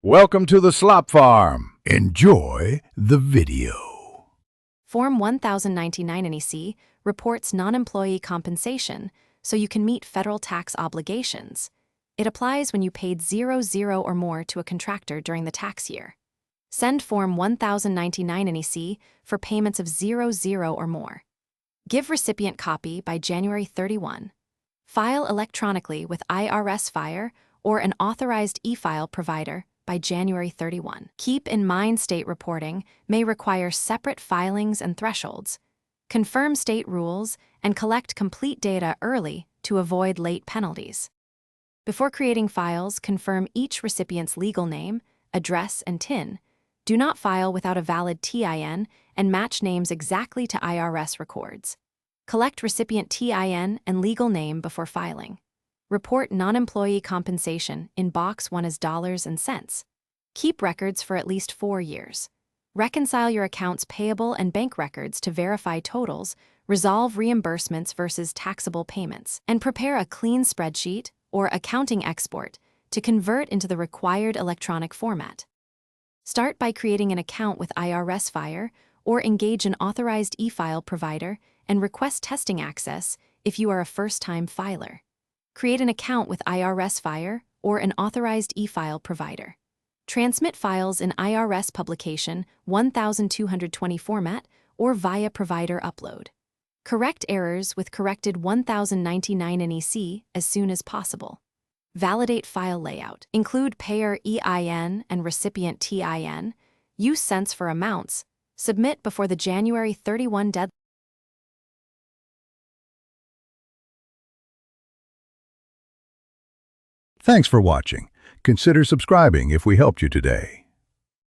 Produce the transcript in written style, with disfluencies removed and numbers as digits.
Welcome to the Slop Farm. Enjoy the video. Form 1099 NEC reports non-employee compensation so you can meet federal tax obligations. It applies when you paid 00 or more to a contractor during the tax year. Send Form 1099 NEC for payments of 00 or more. Give recipient copy by January 31. File electronically with IRS File or an authorized e-file provider by January 31. Keep in mind state reporting may require separate filings and thresholds. Confirm state rules and collect complete data early to avoid late penalties. Before creating files, confirm each recipient's legal name, address, and TIN. Do not file without a valid TIN and match names exactly to IRS records. Collect recipient TIN and legal name before filing. Report non-employee compensation in box 1 as dollars and cents. Keep records for at least 4 years. Reconcile your accounts payable and bank records to verify totals, resolve reimbursements versus taxable payments, and prepare a clean spreadsheet or accounting export to convert into the required electronic format. Start by creating an account with IRS File or engage an authorized e-file provider and request testing access if you are a first-time filer. Create an account with IRS File or an authorized e-file provider. Transmit files in IRS publication 1220 format or via provider upload. Correct errors with corrected 1099 NEC as soon as possible. Validate file layout. Include payer EIN and recipient TIN. Use cents for amounts. Submit before the January 31 deadline. Thanks for watching. Consider subscribing if we helped you today.